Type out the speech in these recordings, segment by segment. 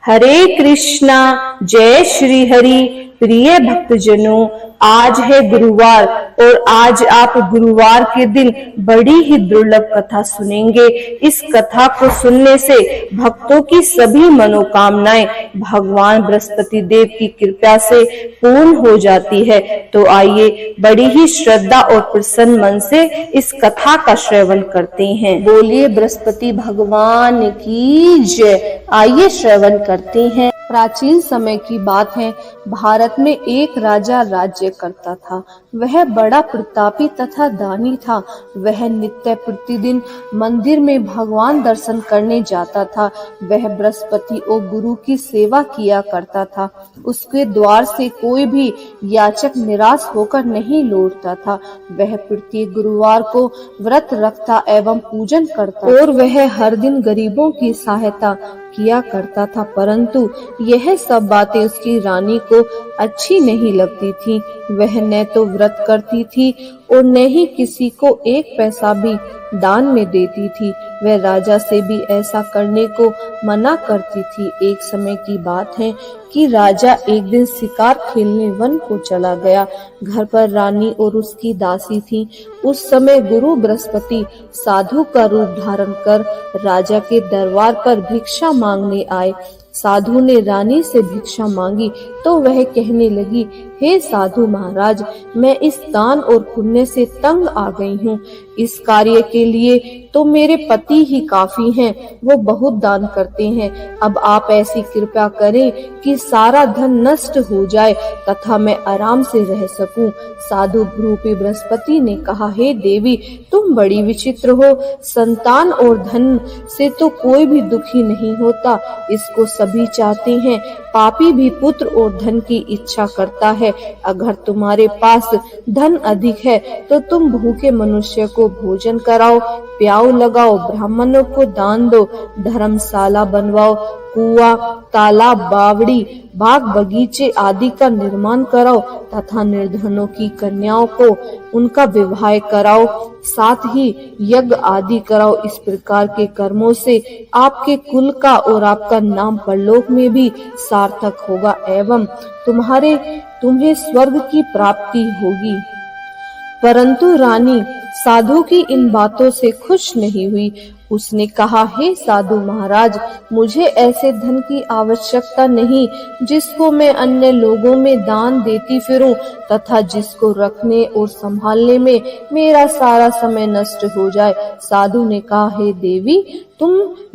हरे कृष्णा। जय श्री हरि। प्रिय भक्तजनों, आज है गुरुवार और आज आप गुरुवार के दिन बड़ी ही दुर्लभ कथा सुनेंगे। इस कथा को सुनने से भक्तों की सभी मनोकामनाएं भगवान बृहस्पति देव की कृपा से पूर्ण हो जाती है। तो आइए बड़ी ही श्रद्धा और प्रसन्न मन से इस कथा का श्रवण करते हैं। बोलिए बृहस्पति भगवान की जय। आइए श्रवण करते हैं। प्राचीन समय की बात है। भारत में एक राजा राज्य करता था। वह बड़ा प्रतापी तथा दानी था। वह नित्य प्रतिदिन मंदिर में भगवान दर्शन करने जाता था। वह बृहस्पति और गुरु की सेवा किया करता था। उसके द्वार से कोई भी याचक निराश होकर नहीं लौटता था। वह प्रत्येक गुरुवार को व्रत रखता एवं पूजन करता और वह हर दिन गरीबों की सहायता किया करता था। परंतु यह सब बातें उसकी रानी को अच्छी नहीं लगती थी। वह न तो व्रत करती थी और न ही किसी को एक पैसा भी दान में देती थी। वह राजा से भी ऐसा करने को मना करती थी। एक समय की बात है कि राजा एक दिन शिकार खेलने वन को चला गया। घर पर रानी और उसकी दासी थी। उस समय गुरु बृहस्पति साधु का रूप धारण कर राजा के दरबार पर भिक्षा मांगने आए। साधु ने रानी से भिक्षा मांगी तो वह कहने लगी, हे साधु महाराज, मैं इस दान और पुण्य से तंग आ गई हूँ। इस कार्य के लिए तो मेरे पति ही काफी हैं, वो बहुत दान करते हैं। अब आप ऐसी कृपा करें कि सारा धन नष्ट हो जाए तथा मैं आराम से रह सकूं। साधु रूपी बृहस्पति ने कहा, हे देवी, तुम बड़ी विचित्र हो। संतान और धन से तो कोई भी दुखी नहीं होता, इसको सभी चाहते हैं। पापी भी पुत्र और धन की इच्छा करता है। अगर तुम्हारे पास धन अधिक है तो तुम भूखे मनुष्य को भोजन कराओ, प्याऊ लगाओ, ब्राह्मणों को दान दो, धर्मशाला बनवाओ, कुआं, तालाब, बावड़ी, बाग बगीचे आदि का निर्माण कराओ तथा निर्धनों की कन्याओं को उनका विवाह कराओ, साथ ही यज्ञ आदि कराओ। इस प्रकार के कर्मों से आपके कुल का और आपका नाम परलोक में भी सार्थक होगा एवं तुम्हें स्वर्ग की प्राप्ति होगी। परंतु रानी साधु की इन बातों से खुश नहीं हुई। उसने कहा, हे साधु महाराज, मुझे ऐसे धन की आवश्यकता नहीं जिसको मैं अन्य लोगों में दान देती फिरूं तथा जिसको रखने और संभालने में मेरा सारा समय नष्ट हो जाए। साधु ने कहा, हे देवी,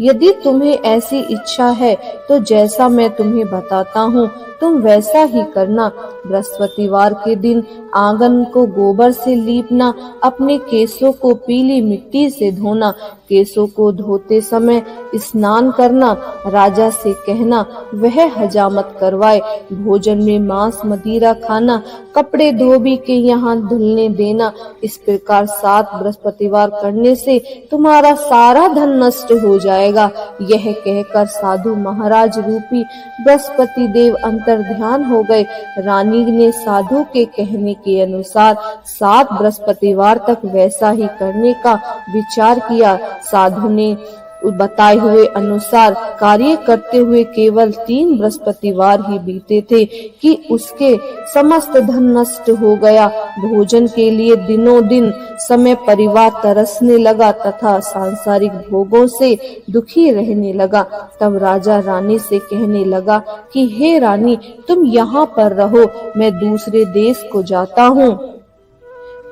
यदि तुम्हें ऐसी इच्छा है तो जैसा मैं तुम्हें बताता हूँ तुम वैसा ही करना। बृहस्पतिवार के दिन आंगन को गोबर से लीपना, अपने केसों को पीली मिट्टी से धोना, केसों को धोते समय स्नान करना, राजा से कहना वह हजामत करवाए, भोजन में मांस मदिरा खाना, कपड़े धोबी के यहाँ धुलने देना। इस प्रकार 7 बृहस्पतिवार करने से तुम्हारा सारा धन नष्ट हो जाएगा। यह कहकर साधु महाराज रूपी बृहस्पति देव अंतर ध्यान हो गए। रानी ने साधु के कहने के अनुसार 7 बृहस्पतिवार तक वैसा ही करने का विचार किया। साधु ने बताए हुए अनुसार कार्य करते हुए केवल 3 बृहस्पतिवार ही बीते थे कि उसके समस्त धन नष्ट हो गया। भोजन के लिए दिनों दिन समय परिवार तरसने लगा तथा सांसारिक भोगों से दुखी रहने लगा। तब राजा रानी से कहने लगा कि हे रानी, तुम यहाँ पर रहो, मैं दूसरे देश को जाता हूँ,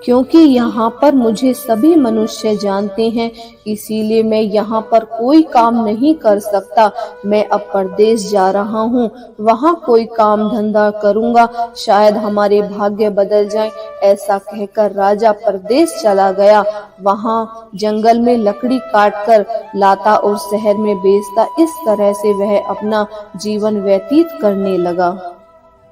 क्योंकि यहाँ पर मुझे सभी मनुष्य जानते हैं, इसीलिए मैं यहाँ पर कोई काम नहीं कर सकता। मैं अब परदेश जा रहा हूँ, वहाँ कोई काम धंधा करूँगा, शायद हमारे भाग्य बदल जाएं। ऐसा कहकर राजा परदेश चला गया। वहाँ जंगल में लकड़ी काटकर लाता और शहर में बेचता। इस तरह से वह अपना जीवन व्यतीत करने लगा।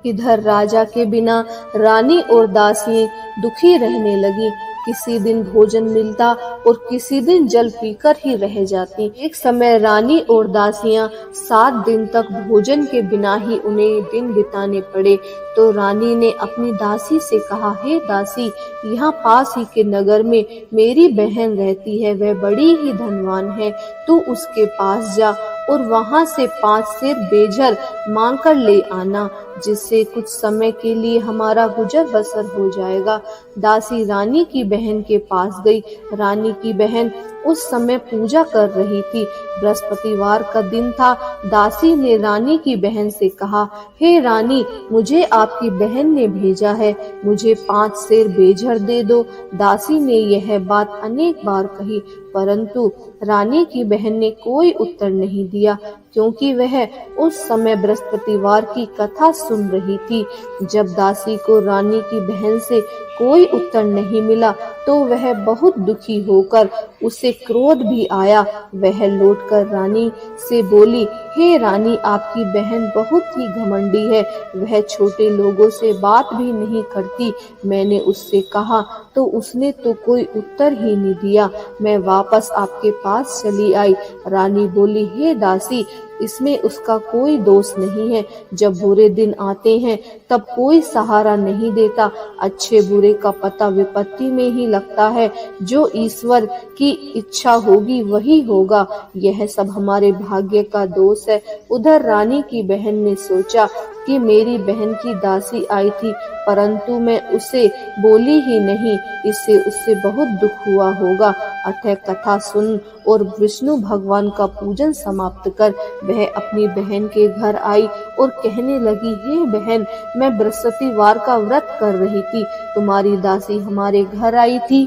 इधर राजा के बिना रानी और दासी दुखी रहने लगी। किसी दिन भोजन मिलता और किसी दिन जल पीकर ही रह जाती। एक समय रानी और दासियां 7 दिन तक भोजन के बिना ही उन्हें दिन बिताने पड़े। तो रानी ने अपनी दासी से कहा, हे दासी, यहाँ पास ही के नगर में मेरी बहन रहती है, वह बड़ी ही धनवान है, तू उसके पास जा और वहां से 5 सेर बेझर मांग कर ले आना, जिससे कुछ समय के लिए हमारा गुजर बसर हो जाएगा। दासी रानी की बहन के पास गई। रानी की बहन उस समय पूजा कर रही थी। बृहस्पतिवार का दिन था। दासी ने रानी की बहन से कहा, हे रानी, मुझे आपकी बहन ने भेजा है, मुझे 5 सेर बेझर दे दो। दासी ने यह बात अनेक बार कही, परंतु रानी की बहन ने कोई उत्तर नहीं दिया, क्योंकि वह उस समय बृहस्पतिवार की कथा सुन रही थी। जब दासी को रानी की बहन से कोई उत्तर नहीं मिला तो वह बहुत दुखी होकर, उसे क्रोध भी आया। वह लौटकर रानी से बोली, हे रानी, आपकी बहन बहुत ही घमंडी है, वह छोटे लोगों से बात भी नहीं करती। मैंने उससे कहा तो उसने तो कोई उत्तर ही नहीं दिया। मैं वापस आपके पास चली आई। रानी बोली, हे दासी, इसमें उसका कोई दोष नहीं है। जब बुरे दिन आते हैं तब कोई सहारा नहीं देता। अच्छे बुरे का पता विपत्ति में ही लगता है। जो ईश्वर की इच्छा होगी वही होगा। यह सब हमारे भाग्य का दोष है। उधर रानी की बहन ने सोचा कि मेरी बहन की दासी आई थी, परंतु मैं उसे बोली ही नहीं, इससे उससे बहुत दुख हुआ होगा। अतः कथा सुन और विष्णु भगवान का पूजन समाप्त कर वह अपनी बहन के घर आई और कहने लगी, हे बहन, मैं बृहस्पतिवार का व्रत कर रही थी, तुम्हारी दासी हमारे घर आई थी,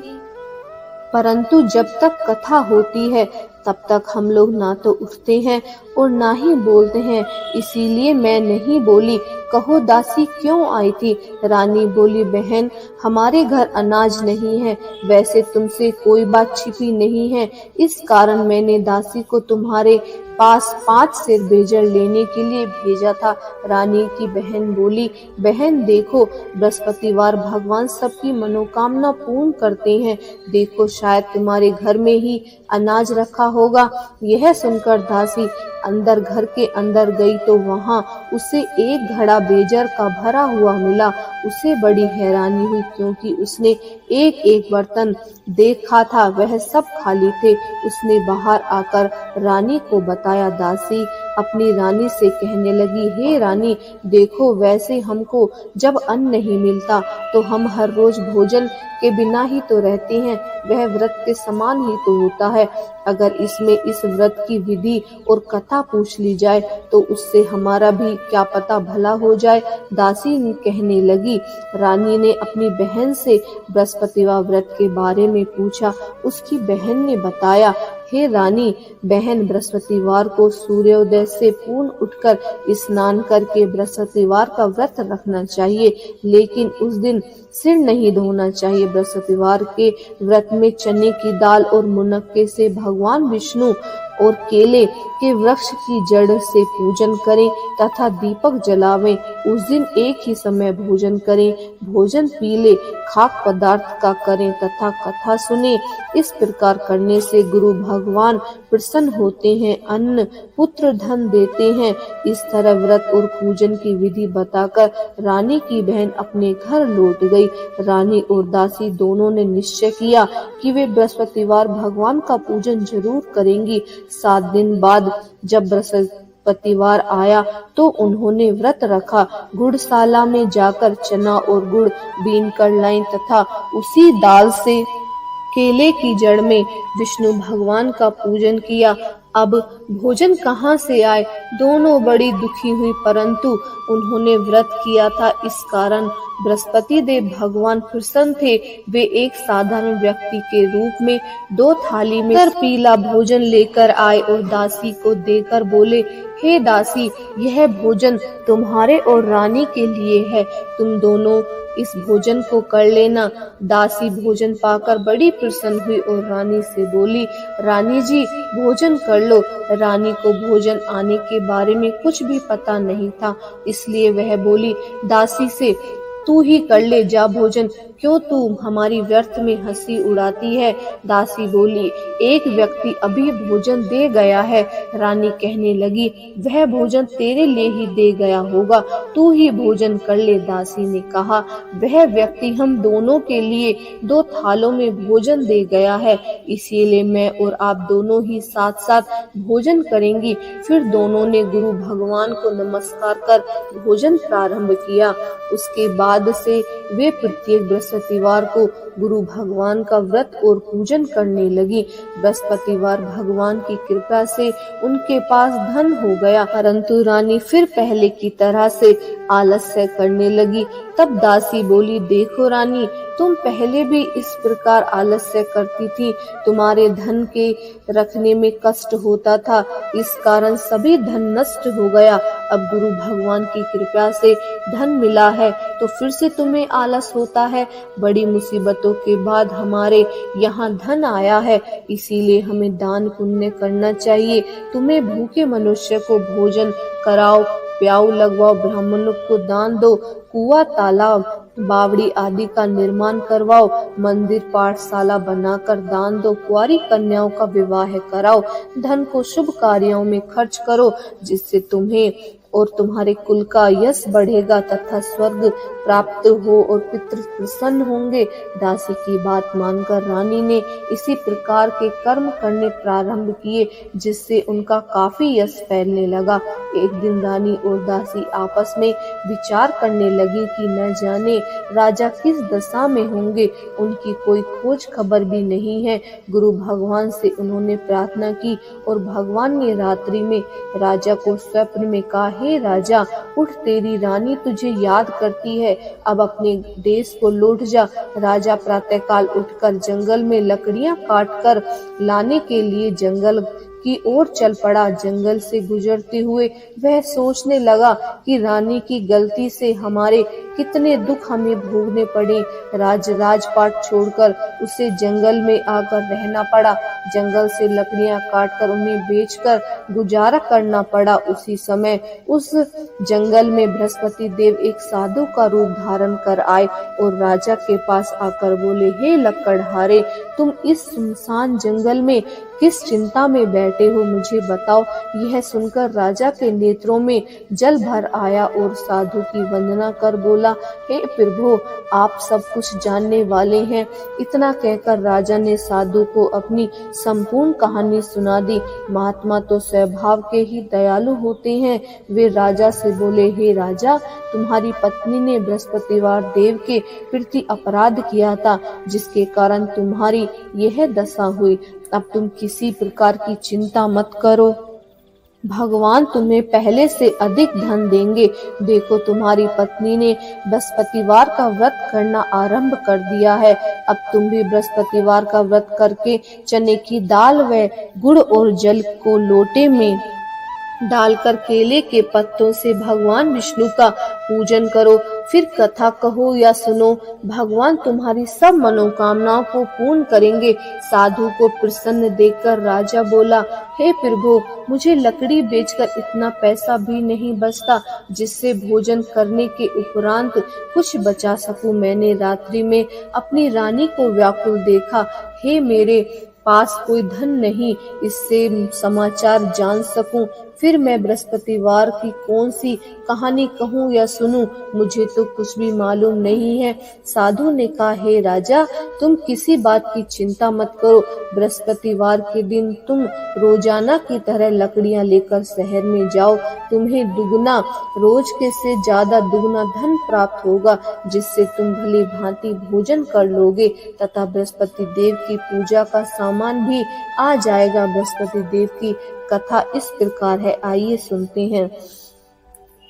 परंतु जब तक कथा होती है तब तक हम लोग ना तो उठते हैं और ना ही बोलते हैं, इसीलिए मैं नहीं बोली। कहो दासी क्यों आई थी? रानी बोली, बहन, हमारे घर अनाज नहीं है, वैसे तुमसे कोई बात छिपी नहीं है, इस कारण मैंने दासी को तुम्हारे पास 5 सेर बेजर लेने के लिए भेजा था। रानी की बहन बोली, बहन देखो, बृहस्पतिवार भगवान सबकी मनोकामना पूर्ण करते हैं, देखो शायद तुम्हारे घर में ही अनाज रखा होगा। यह सुनकर दासी अंदर घर के अंदर गई तो वहां उसे एक घड़ा बेजर का भरा हुआ मिला। उसे बड़ी हैरानी हुई, क्योंकि उसने एक एक बर्तन देखा था, वह सब खाली थे। उसने बाहर आकर रानी को बताया। दासी अपनी रानी से कहने लगी, हे रानी, देखो, वैसे हमको जब अन्न नहीं मिलता तो हम हर रोज भोजन के बिना ही तो रहते हैं, वह व्रत के समान ही तो होता है। अगर इसमें इस व्रत की विधि और कथा पूछ ली जाए तो उससे हमारा भी क्या पता भला हो जाए। दासी कहने लगी, रानी ने अपनी बहन से बृहस्पतिवार व्रत के बारे में पूछा। उसकी बहन ने बताया, हे रानी, बहन, बृहस्पतिवार को सूर्योदय से पूर्ण उठकर स्नान करके बृहस्पतिवार का व्रत रखना चाहिए, लेकिन उस दिन सिर नहीं धोना चाहिए। बृहस्पतिवार के व्रत में चने की दाल और मुनक्के से भगवान विष्णु और केले के वृक्ष की जड़ से पूजन करें तथा दीपक जलावें। उस दिन एक ही समय भोजन करें, भोजन पीले खाक पदार्थ का करें तथा कथा सुने। इस प्रकार करने से गुरु भगवान प्रसन्न होते हैं, अन्न पुत्र धन देते हैं। इस तरह व्रत और पूजन की विधि बताकर रानी की बहन अपने घर लौट गई। रानी और दासी दोनों ने निश्चय किया कि वे बृहस्पतिवार भगवान का पूजन जरूर करेंगी। 7 दिन बाद जब बृहस्पतिवार आया तो उन्होंने व्रत रखा। गुड़शाला में जाकर चना और गुड़ बीन कर लाईं तथा उसी दाल से केले की जड़ में विष्णु भगवान का पूजन किया। अब भोजन कहाँ से आए? दोनों बड़ी दुखी हुई, परंतु उन्होंने व्रत किया था, इस कारण बृहस्पति देव भगवान प्रसन्न थे। वे एक साधारण व्यक्ति के रूप में 2 थाली में पीला भोजन लेकर आए और दासी को देकर बोले, हे दासी, यह भोजन तुम्हारे और रानी के लिए है, तुम दोनों इस भोजन को कर लेना। दासी भोजन पाकर बड़ी प्रसन्न हुई और रानी से बोली, रानी जी, भोजन कर लो। रानी को भोजन आने के बारे में कुछ भी पता नहीं था, इसलिए वह बोली दासी से, तू ही कर ले जा भोजन, क्यों तू हमारी व्यर्थ में हंसी उड़ाती है। दासी बोली, एक व्यक्ति अभी भोजन दे गया है। रानी कहने लगी, वह भोजन तेरे लिए ही दे गया होगा, तू ही भोजन कर ले। दासी ने कहा, वह व्यक्ति हम दोनों के लिए 2 थालों में भोजन दे गया है, इसीलिए मैं और आप दोनों ही साथ साथ भोजन करेंगी। फिर दोनों ने गुरु भगवान को नमस्कार कर भोजन प्रारंभ किया। उसके बाद से वे प्रत्येक बृहस्पतिवार को गुरु भगवान का व्रत और पूजन करने लगी। बृहस्पतिवार भगवान की कृपा से उनके पास धन हो गया, परंतु रानी फिर पहले की तरह से आलस्य करने लगी। तब दासी बोली, देखो रानी, तुम पहले भी इस प्रकार आलस्य करती थी, तुम्हारे धन के रखने में कष्ट होता था, इस कारण सभी धन नष्ट हो गया। अब गुरु भगवान की कृपा से धन मिला है तो फिर से तुम्हें आलस होता है। बड़ी मुसीबतों के बाद हमारे यहाँ धन आया है, इसीलिए हमें दान पुण्य करना चाहिए। तुम्हें भूखे मनुष्य को भोजन कराओ, प्याऊ लगवाओ, ब्राह्मणों को दान दो, कुआं तालाब बावड़ी आदि का निर्माण करवाओ, मंदिर पाठशाला बनाकर दान दो, कुंवारी कन्याओं का विवाह कराओ, धन को शुभ कार्यों में खर्च करो, जिससे तुम्हें और तुम्हारे कुल का यश बढ़ेगा तथा स्वर्ग प्राप्त हो और पितृ प्रसन्न होंगे। दासी की बात मानकर रानी ने इसी प्रकार के कर्म करने प्रारंभ किए, जिससे उनका काफी यश फैलने लगा। एक दिन रानी और दासी आपस में विचार करने लगी कि न जाने राजा किस दशा में होंगे, उनकी कोई खोज खबर भी नहीं है। गुरु भगवान से उन्होंने प्रार्थना की और भगवान ने रात्रि में राजा को स्वप्न में कहा, हे राजा, उठ, तेरी रानी तुझे याद करती है, अब अपने देश को लौट जा। राजा प्रातःकाल उठकर जंगल में लकड़ियां काटकर लाने के लिए जंगल की ओर चल पड़ा। जंगल से गुजरते हुए वह सोचने लगा कि रानी की गलती से हमारे कितने दुख हमें भोगने पड़े। राजपाट छोड़कर उसे जंगल में आकर रहना पड़ा। जंगल से लकड़ियां काटकर उन्हें बेचकर गुजारा करना पड़ा। उसी समय उस जंगल में बृहस्पति देव एक साधु का रूप धारण कर आए और राजा के पास आकर बोले, हे लकड़हारे, तुम इस सुनसान जंगल में किस चिंता में बैठे हो, मुझे बताओ। यह सुनकर राजा के नेत्रों में जल भर आया और साधु की वंदना कर बोला, हे प्रभु, आप सब कुछ जानने वाले हैं। इतना कहकर राजा ने साधु को अपनी संपूर्ण कहानी सुना दी। महात्मा तो स्वभाव के ही दयालु होते हैं। वे राजा से बोले, हे राजा, तुम्हारी पत्नी ने बृहस्पतिवार देव के प्रति अपराध किया था, जिसके कारण तुम्हारी यह दशा हुई। अब तुम किसी प्रकार की चिंता मत करो, भगवान तुम्हें पहले से अधिक धन देंगे। देखो, तुम्हारी पत्नी ने बृहस्पतिवार का व्रत करना आरंभ कर दिया है। अब तुम भी बृहस्पतिवार का व्रत करके चने की दाल व गुड़ और जल को लोटे में डालकर केले के पत्तों से भगवान विष्णु का पूजन करो, फिर कथा कहो या सुनो, भगवान तुम्हारी सब मनोकामनाओं को पूर्ण करेंगे। साधु को प्रसन्न देखकर राजा बोला, हे प्रभु, मुझे लकड़ी बेचकर इतना पैसा भी नहीं बचता जिससे भोजन करने के उपरांत कुछ बचा सकूं। मैंने रात्रि में अपनी रानी को व्याकुल देखा। हे, मेरे पास कोई धन नहीं, इससे समाचार जान सकूं, फिर मैं बृहस्पतिवार की कौन सी कहानी कहूँ या सुनूं, मुझे तो कुछ भी मालूम नहीं है। साधु ने कहा, हे राजा, तुम किसी बात की चिंता मत करो। बृहस्पतिवार के दिन तुम रोजाना की तरह लकड़ियां लेकर शहर में जाओ। तुम्हें दुगना, रोज के से ज्यादा दुगना धन प्राप्त होगा, जिससे तुम भली भांति भोजन कर लोगे तथा बृहस्पति देव की पूजा का सामान भी आ जाएगा। बृहस्पति देव की कथा इस प्रकार है, आइए सुनते हैं।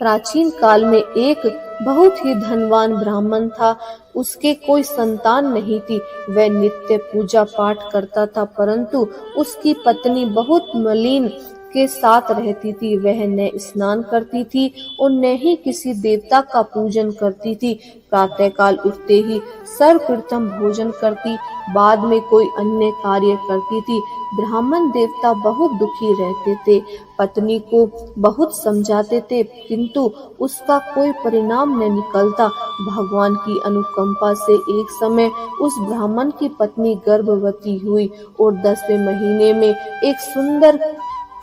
प्राचीन काल में एक बहुत ही धनवान ब्राह्मण था। उसके कोई संतान नहीं थी। वह नित्य पूजा पाठ करता था, परंतु उसकी पत्नी बहुत मलिन के साथ रहती थी। वह न स्नान करती थी और न ही किसी देवता का पूजन करती थी। प्रातःकाल उठते ही सर्वप्रथम भोजन करती, बाद में कोई अन्य कार्य करती थी। ब्राह्मण देवता बहुत दुखी रहते थे, पत्नी को बहुत समझाते थे, किंतु उसका कोई परिणाम न निकलता। भगवान की अनुकंपा से एक समय उस ब्राह्मण की पत्नी गर्भवती हुई और 10वें महीने में एक सुंदर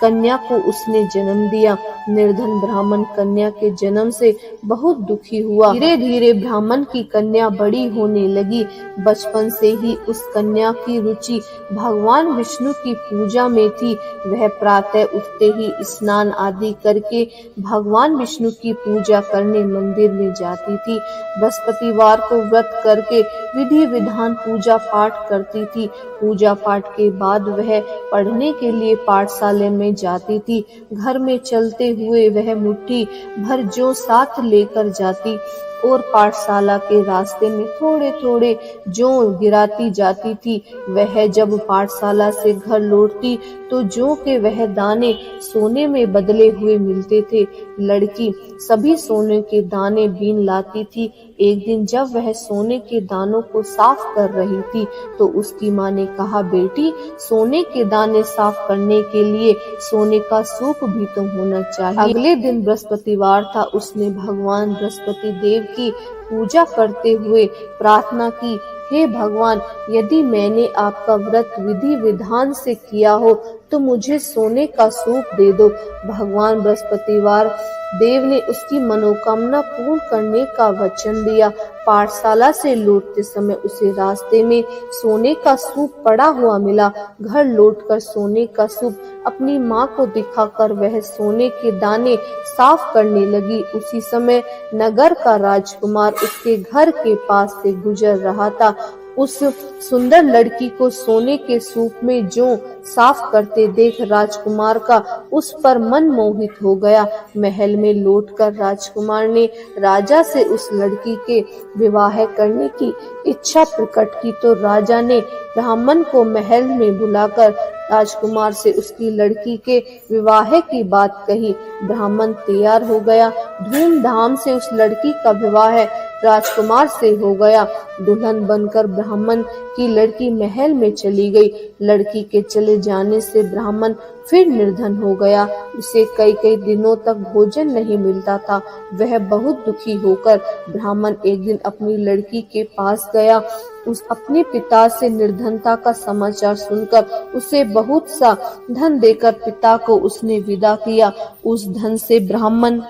कन्या को उसने जन्म दिया। निर्धन ब्राह्मण कन्या के जन्म से बहुत दुखी हुआ। धीरे धीरे ब्राह्मण की कन्या बड़ी होने लगी। बचपन से ही उस कन्या की रुचि भगवान विष्णु की पूजा में थी। वह प्रातः उठते ही स्नान आदि करके भगवान विष्णु की पूजा करने मंदिर में जाती थी। बृहस्पतिवार को व्रत करके विधि विधान पूजा पाठ करती थी। पूजा पाठ के बाद वह पढ़ने के लिए पाठशाला में जाती थी। घर में चलते हुए वह मुट्ठी भर जौ साथ लेकर जाती और पाठशाला के रास्ते में थोड़े थोड़े जौ गिराती जाती थी। वह जब पाठशाला से घर लौटती तो जौ के वह दाने सोने में बदले हुए मिलते थे। लड़की सभी सोने के दाने बीन लाती थी। एक दिन जब वह सोने के दानों को साफ कर रही थी तो उसकी माँ ने कहा, बेटी, सोने के दाने साफ करने के लिए सोने का सूप भी तो होना चाहिए। अगले दिन बृहस्पतिवार था। उसने भगवान बृहस्पति देव की पूजा करते हुए प्रार्थना की, हे भगवान, यदि मैंने आपका व्रत विधि विधान से किया हो तो मुझे सोने का सूप दे दो। भगवान बृहस्पतिवार देव ने उसकी मनोकामना पूर्ण करने का वचन दिया। पाठशाला से लौटते समय उसे रास्ते में सोने का सूप पड़ा हुआ मिला। घर लौटकर सोने का सूप अपनी माँ को दिखाकर वह सोने के दाने साफ करने लगी। उसी समय नगर का राजकुमार उसके घर के पास से गुजर रहा था। उस सुंदर लड़की को सोने के सूप में जौ साफ करते देख राजकुमार का उस पर मन मोहित हो गया। महल में लौटकर राजकुमार ने राजा से उस लड़की के विवाह करने की इच्छा प्रकट की तो राजा ने ब्राह्मण को महल में बुलाकर राजकुमार से उसकी लड़की के विवाह की बात कही। ब्राह्मण तैयार हो गया। धूमधाम से उस लड़की का विवाह राजकुमार से हो गया। दुल्हन बनकर ब्राह्मण की लड़की महल में चली गई। लड़की के चले जाने से ब्राह्मण फिर निर्धन हो गया। उसे कई कई दिनों तक भोजन नहीं मिलता था। वह बहुत दुखी होकर ब्राह्मण एक दिन अपनी लड़की के पास गया। उस अपने पिता से निर्धनता का समाचार सुनकर उसे बहुत सा धन देकर पिता को उसने विदा किया। उस धन से ब्राह्मण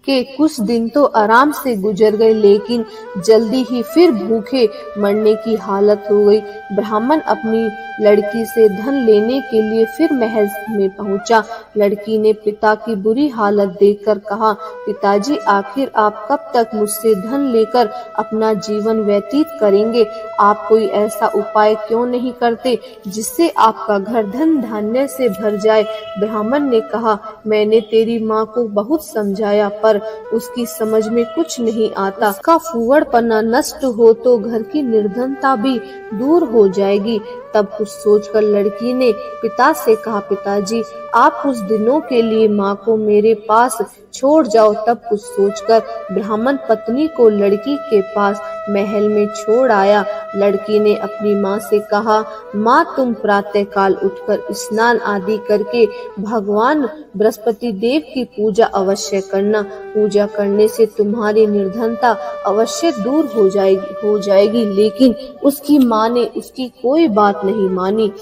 के कुछ दिन तो आराम से गुजर गए, लेकिन जल्दी ही फिर भूखे मरने की हालत हो गई। ब्राह्मण अपनी लड़की से धन लेने के लिए फिर महल में पहुंचा। लड़की ने पिता की बुरी हालत देखकर कहा, पिताजी, आखिर आप कब तक मुझसे धन लेकर अपना जीवन व्यतीत करेंगे? आप कोई ऐसा उपाय क्यों नहीं करते जिससे आपका घर धन धान्य से भर जाए? ब्राह्मण ने कहा, मैंने तेरी माँ को बहुत समझाया पर उसकी समझ में कुछ नहीं आता। उसका फूहड़पना नष्ट हो तो घर की निर्धनता भी दूर हो जाएगी। तब कुछ सोचकर लड़की ने पिता से कहा, पिताजी, आप कुछ दिनों के लिए माँ को मेरे पास छोड़ जाओ। तब कुछ सोचकर ब्राह्मण पत्नी को लड़की के पास महल में छोड़ आया। लड़की ने अपनी माँ से कहा, माँ, तुम प्रातः काल उठकर स्नान आदि करके भगवान बृहस्पति देव की पूजा अवश्य करना। पूजा करने से तुम्हारी निर्धनता अवश्य दूर हो जाएगी। लेकिन उसकी माँ ने उसकी कोई बात नहीं मानी।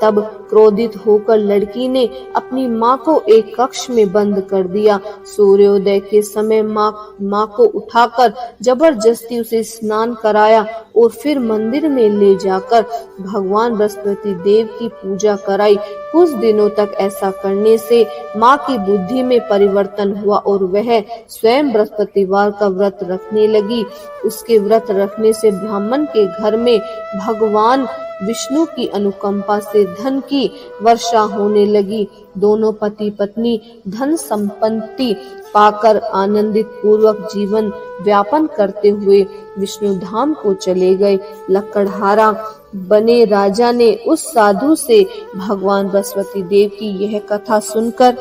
तब क्रोधित होकर लड़की ने अपनी माँ को एक कक्ष में बंद कर दिया। सूर्योदय के समय माँ को उठाकर जबरदस्ती उसे स्नान कराया और फिर मंदिर में ले जाकर भगवान बृहस्पति देव की पूजा कराई। कुछ दिनों तक ऐसा करने से माँ की बुद्धि में परिवर्तन हुआ और वह स्वयं बृहस्पतिवार का व्रत रखने लगी। उसके व्रत रखने से ब्राह्मण के घर में भगवान विष्णु की अनुकंपा से धन की वर्षा होने लगी। दोनों पति पत्नी धन संपत्ति पाकर आनंदित पूर्वक जीवन व्यापन करते हुए विष्णु धाम को चले गए। लकड़हारा बने राजा ने उस साधु से भगवान बृहस्पति देव की यह कथा सुनकर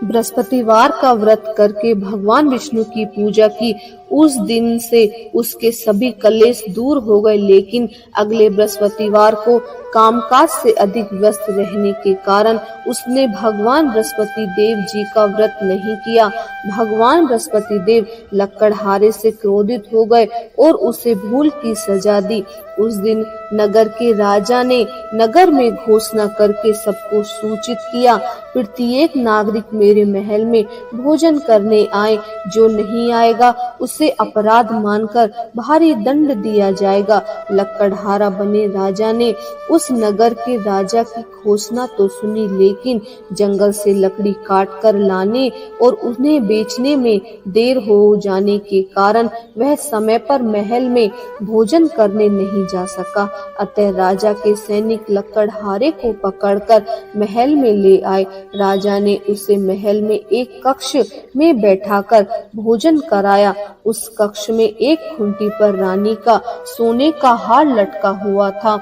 बृहस्पतिवार का व्रत करके भगवान विष्णु की पूजा की। उस दिन से उसके सभी कलेश दूर हो गए, लेकिन अगले बृहस्पतिवार को कामकाज से अधिक व्यस्त रहने के कारण उसने भगवान बृहस्पति देव जी का व्रत नहीं किया। भगवान बृहस्पति देव लकड़हारे से क्रोधित हो गए और उसे भूल की सजा दी। उस दिन नगर के राजा ने नगर में घोषणा करके सबको सूचित किया, प्रत्येक नागरिक मेरे महल में भोजन करने आए, जो नहीं आएगा उसे अपराध मानकर भारी दंड दिया जाएगा। लकड़हारा बने राजा ने उस नगर के राजा की घोषणा तो सुनी, लेकिन जंगल से लकड़ी काट कर लाने और उन्हें बेचने में देर हो जाने के कारण वह समय पर महल में भोजन करने नहीं जा सका। अतः राजा के सैनिक लकड़हारे को पकड़कर महल में ले आए। राजा ने उसे महल में एक कक्ष में बैठाकर भोजन कराया। उस कक्ष में एक खूंटी पर रानी का सोने का हार लटका हुआ था।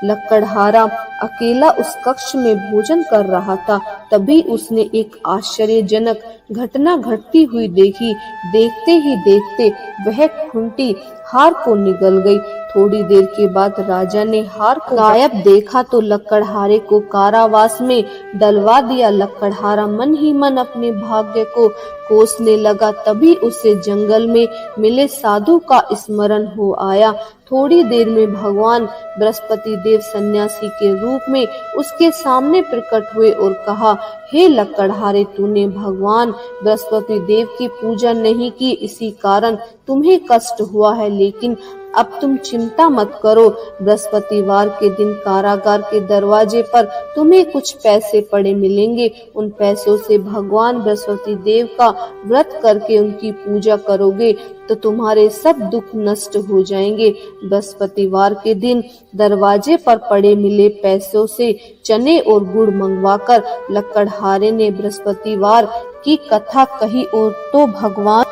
लकड़हारा अकेला उस कक्ष में भोजन कर रहा था। तभी उसने एक आश्चर्यजनक घटना घटती हुई देखी। देखते ही देखते वह खूंटी हार को निगल गई। थोड़ी देर के बाद राजा ने हार को गायब देखा तो लकड़हारे को कारावास में डलवा दिया। लकड़हारा मन ही मन अपने भाग्य को कोसने लगा। तभी उसे जंगल में मिले साधु का स्मरण हो आया। थोड़ी देर में भगवान बृहस्पति देव सन्यासी के रूप में उसके सामने प्रकट हुए और कहा, हे लकड़हारे, तूने भगवान बृहस्पति देव की पूजा नहीं की, इसी कारण तुम्हें कष्ट हुआ है। लेकिन अब तुम चिंता मत करो। बृहस्पतिवार के दिन कारागार के दरवाजे पर तुम्हें कुछ पैसे पड़े मिलेंगे। उन पैसों से भगवान बृहस्पति देव का व्रत करके उनकी पूजा करोगे तो तुम्हारे सब दुख नष्ट हो जाएंगे। बृहस्पतिवार के दिन दरवाजे पर पड़े मिले पैसों से चने और गुड़ मंगवाकर लकड़हारे ने बृहस्पतिवार की कथा कही और तो भगवान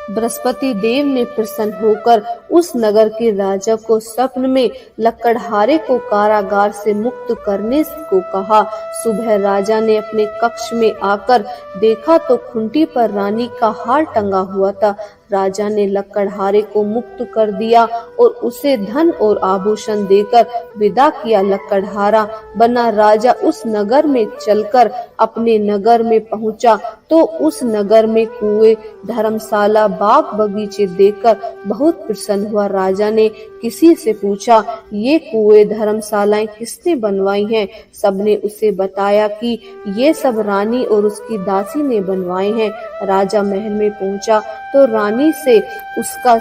बृहस्पति देव ने प्रसन्न होकर उस नगर के राजा को स्वप्न में लकड़हारे को कारागार से मुक्त करने को कहा। सुबह राजा ने अपने कक्ष में आकर देखा तो खूंटी पर रानी का हार टंगा हुआ था। राजा ने लकड़हारे को मुक्त कर दिया और उसे धन और आभूषण देकर विदा किया। लकड़हारा बना राजा उस नगर में चलकर अपने नगर में पहुंचा तो उस नगर में कुएं, धर्मशाला, बाग बगीचे देखकर बहुत प्रसन्न हुआ। राजा ने किसी से पूछा, ये कुएं, धर्मशालाएं किसने बनवाई हैं? सबने उसे बताया कि ये सब रानी और उसकी दासी ने बनवाए हैं। राजा महल में पहुंचा तो रानी से उसका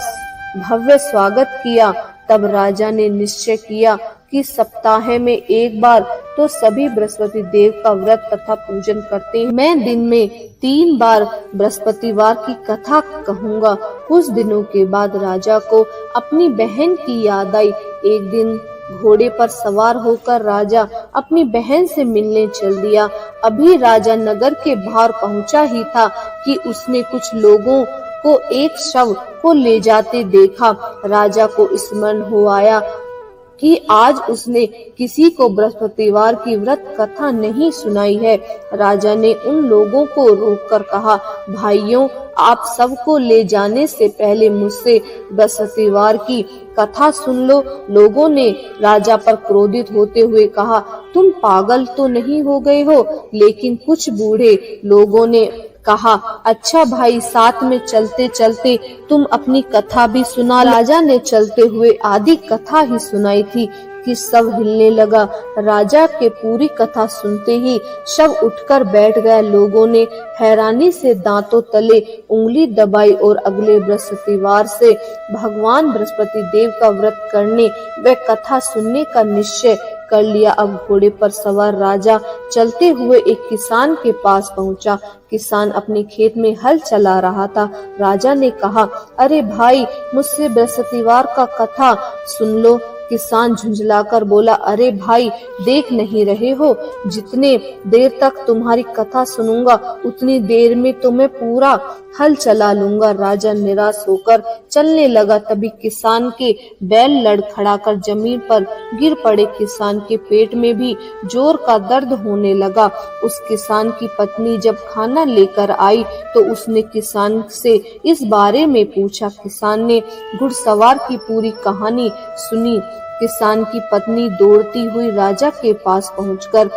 भव्य स्वागत किया। तब राजा ने निश्चय किया कि सप्ताह में एक बार तो सभी बृहस्पति देव का व्रत तथा पूजन करते हैं। मैं दिन में 3 बार बृहस्पतिवार की कथा कहूँगा। कुछ दिनों के बाद राजा को अपनी बहन की याद आई। एक दिन घोड़े पर सवार होकर राजा अपनी बहन से मिलने चल दिया। अभी राजा नगर के बाहर पहुंचा ही था कि उसने कुछ लोगों को एक शव को ले जाते देखा। राजा को स्मरण हो आया कि आज उसने किसी को बृहस्पतिवार की व्रत कथा नहीं सुनाई है। राजा ने उन लोगों को रोककर कहा, भाइयों, आप सबको ले जाने से पहले मुझसे बृहस्पतिवार की कथा सुन लो। लोगों ने राजा पर क्रोधित होते हुए कहा, तुम पागल तो नहीं हो गए हो? लेकिन कुछ बूढ़े लोगों ने कहा, अच्छा भाई, साथ में चलते चलते तुम अपनी कथा भी सुना। राजा ने चलते हुए आधी कथा ही सुनाई थी कि शव हिलने लगा। राजा के पूरी कथा सुनते ही शव उठकर बैठ गया। लोगों ने हैरानी से दांतों तले उंगली दबाई और अगले बृहस्पतिवार से भगवान बृहस्पति देव का व्रत करने व कथा सुनने का निश्चय कर लिया। अब घोड़े पर सवार राजा चलते हुए एक किसान के पास पहुंचा। किसान अपने खेत में हल चला रहा था। राजा ने कहा, अरे भाई, मुझसे बृहस्पतिवार का कथा सुन लो। किसान झुंझलाकर बोला, अरे भाई, देख नहीं रहे हो, जितने देर तक तुम्हारी कथा सुनूंगा उतनी देर में तो मैं पूरा हल चला लूंगा। राजा निराश होकर चलने लगा। तभी किसान के बैल लड़खड़ाकर जमीन पर गिर पड़े। किसान के पेट में भी जोर का दर्द होने लगा। उस किसान की पत्नी जब खाना लेकर आई तो उसने किसान से इस बारे में पूछा। किसान ने घुड़सवार की पूरी कहानी सुनी। किसान की पत्नी दौड़ती हुई राजा के पास पहुंचकर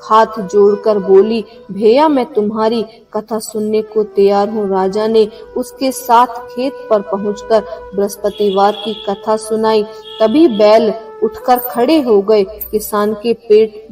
हाथ जोड़कर बोली, भैया, मैं तुम्हारी कथा सुनने को तैयार हूँ। राजा ने उसके साथ खेत पर पहुंचकर बृहस्पतिवार की कथा सुनाई। तभी बैल उठकर खड़े हो गए। किसान के पेट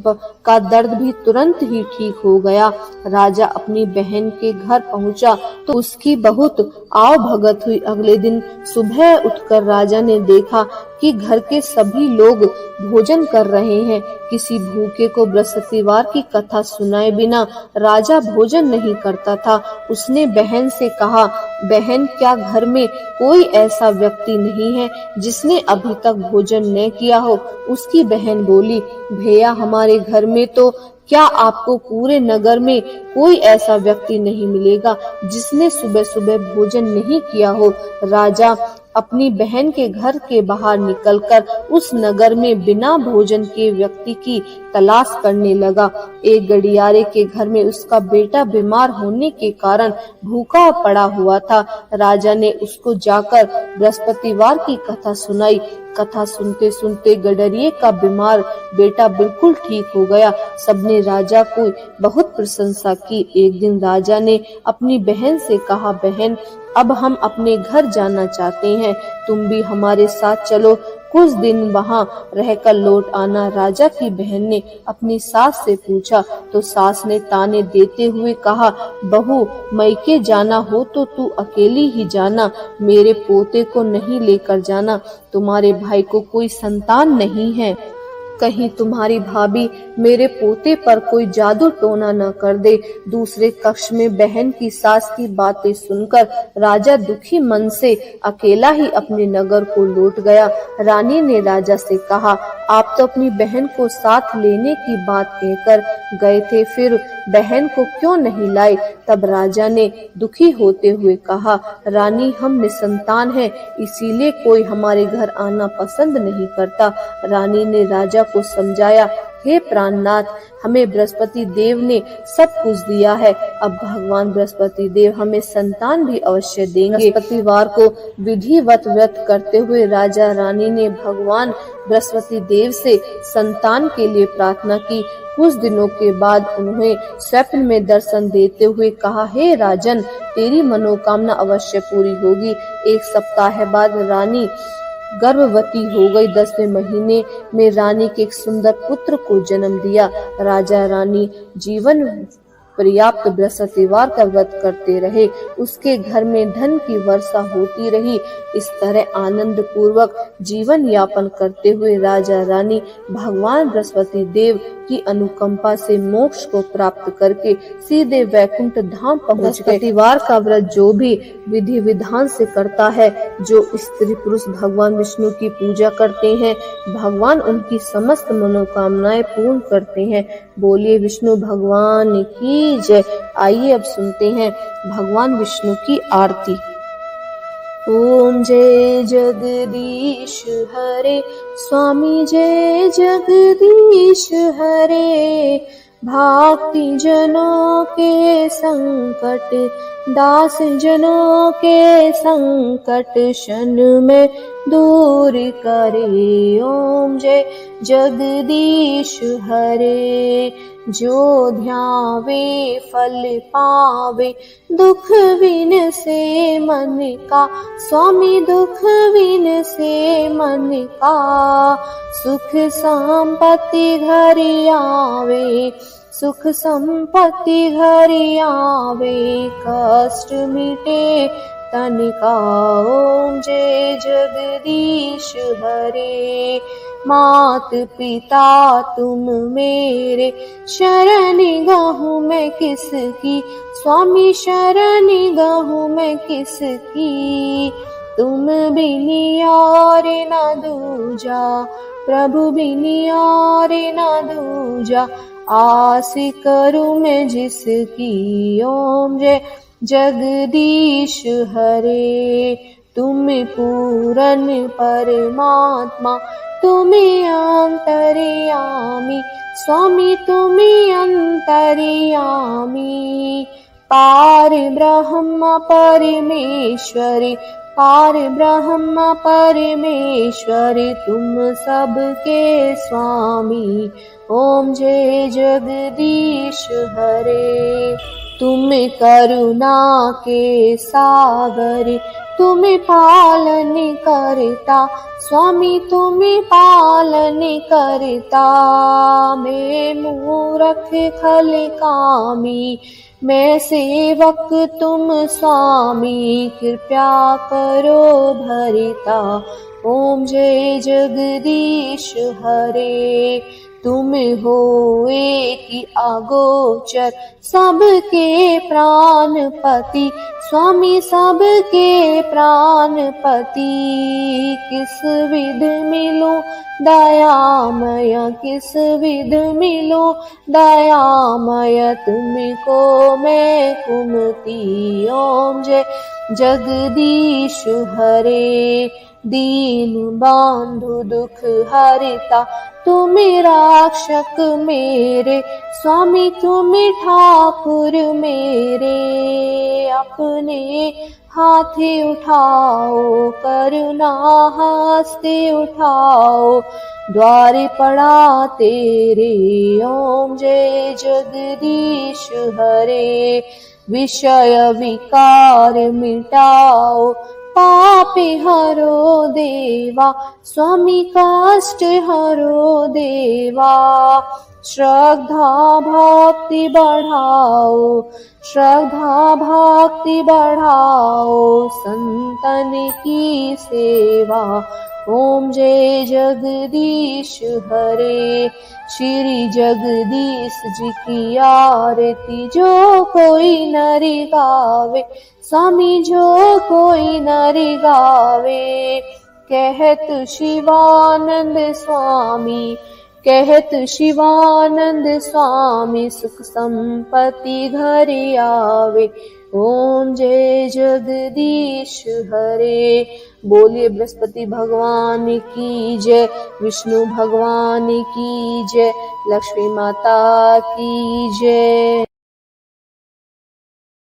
का दर्द भी तुरंत ही ठीक हो गया। राजा अपनी बहन के घर पहुंचा तो उसकी बहुत आव भगत हुई। अगले दिन सुबह उठकर राजा ने देखा कि घर के सभी लोग भोजन कर रहे हैं। किसी भूखे को बृहस्पतिवार की कथा सुनाए बिना राजा भोजन नहीं करता था। उसने बहन से कहा, बहन, क्या घर में कोई ऐसा व्यक्ति नहीं है जिसने अभी तक भोजन न किया हो? उसकी बहन बोली, भैया, हमारे घर में तो क्या आपको पूरे नगर में कोई ऐसा व्यक्ति नहीं मिलेगा जिसने सुबह सुबह भोजन नहीं किया हो। राजा अपनी बहन के घर के बाहर निकलकर उस नगर में बिना भोजन के व्यक्ति की तलाश करने लगा। एक गड़ियारे के घर में उसका बेटा बीमार होने के कारण भूखा पड़ा हुआ था। राजा ने उसको जाकर बृहस्पतिवार की कथा सुनाई। कथा सुनते सुनते गडरिये का बीमार बेटा बिल्कुल ठीक हो गया। सबने राजा को बहुत प्रशंसा की। एक दिन राजा ने अपनी बहन से कहा, बहन, अब हम अपने घर जाना चाहते हैं, तुम भी हमारे साथ चलो, कुछ दिन वहाँ रहकर लौट आना। राजा की बहन ने अपनी सास से पूछा तो सास ने ताने देते हुए कहा, बहू, मैके जाना हो तो तू अकेली ही जाना, मेरे पोते को नहीं लेकर जाना, तुम्हारे भाई को कोई संतान नहीं है। कहीं तुम्हारी भाभी मेरे पोते पर कोई जादू टोना न कर दे। दूसरे कक्ष में बहन की सास की बातें सुनकर राजा दुखी मन से अकेला ही अपने नगर को लौट गया। रानी ने राजा से कहा, आप तो अपनी बहन को साथ लेने की बात कहकर गए थे, फिर बहन को क्यों नहीं लाए? तब राजा ने दुखी होते हुए कहा, रानी, हम निसंतान हैं, इसीलिए कोई हमारे घर आना पसंद नहीं करता। रानी ने राजा को समझाया, हे प्राणनाथ, हमें बृहस्पति देव ने सब कुछ दिया है, अब भगवान बृहस्पति देव हमें संतान भी अवश्य देंगे। बृहस्पतिवार को विधिवत व्रत करते हुए राजा रानी ने भगवान बृहस्पति देव से संतान के लिए प्रार्थना की। कुछ दिनों के बाद उन्हें स्वप्न में दर्शन देते हुए कहा, हे राजन, तेरी मनोकामना अवश्य पूरी होगी। एक सप्ताह बाद रानी गर्भवती हो गई। 10वें महीने में रानी के एक सुंदर पुत्र को जन्म दिया। राजा रानी जीवन पर्याप्त बृहस्पतिवार का व्रत करते रहे। उसके घर में धन की वर्षा होती रही। इस तरह आनंद पूर्वक जीवन यापन करते हुए राजा रानी भगवान बृहस्पति देव की अनुकंपा से मोक्ष को प्राप्त करके सीधे वैकुंठ धाम पहुँच गए। बृहस्पतिवार का व्रत जो भी विधि विधान से करता है, जो स्त्री पुरुष भगवान विष्णु की पूजा करते हैं, भगवान उनकी समस्त मनोकामनाएं पूर्ण करते हैं। बोलिए विष्णु भगवान की जय। आइए अब सुनते हैं भगवान विष्णु की आरती। ओम जय जगदीश हरे, स्वामी जय जगदीश हरे, भक्ति जनों के संकट, दास जनों के संकट क्षण में दूर करे। ओम जय जगदीश हरे, जो ध्यावे फल पावे, दुख विन से मन का, स्वामी दुख विन से मन का, सुख संपत्ति घर आवे, सुख संपत्ति घर आवे, कष्ट मिटे तन का। ओम जय जगदीश हरे, मात पिता तुम मेरे, शरण गहूँ मैं किसकी, स्वामी शरण गहूँ मैं किसकी, तुम बिनि और न दूजा, प्रभु बिनि और न दूजा। आस करूं मैं जिसकी, ओम जय जगदीश हरे। तुम पूरन परमात्मा, तुम्हें अंतर्यामी, स्वामी तुम्हें अंतर्यामी। पार ब्रह्म परमेश्वरी, पार ब्रह्म परमेश्वरी, तुम सबके स्वामी। ओम जय जगदीश हरे। तुम करुणा के सागर, तुम्हें पालन करता, स्वामी तुम्हें पालन करता। मैं मूरख खल कामी, मैं सेवक तुम स्वामी, कृपया करो भरिता। ओम जय जगदीश हरे। तुम हो एक अगोचर, सबके प्राणपति, स्वामी सबके प्राणपति। किस विध मिलूं दयामय, किस विध मिलूं दयामय, तुमको मैं कुमति। ओम जय जगदीश हरे। दीन बांधु दुख हरिता, तुम रक्षक मेरे, स्वामी तुम ठाकुर मेरे। अपने हाथे उठाओ, करुणा हस्ते उठाओ, द्वार पड़ा तेरे। ओम जय जगदीश हरे। विषय विकार मिटाओ, पाप हरो देवा, स्वामी कष्ट हरो देवा। श्रद्धा भक्ति बढ़ाओ, श्रद्धा भक्ति बढ़ाओ, संतन की सेवा। ओम जय जगदीश हरे। श्री जगदीश जी की आरती जो कोई नरि गावे, स्वामी जो कोई नरि गावे। कहत शिवानंद स्वामी, कहत शिवानंद स्वामी, सुख संपत्ति घर आवे। ओम जय जगदीश हरे। बोलिए बृहस्पति भगवान की जय, विष्णु भगवान की जय, लक्ष्मी माता की जय।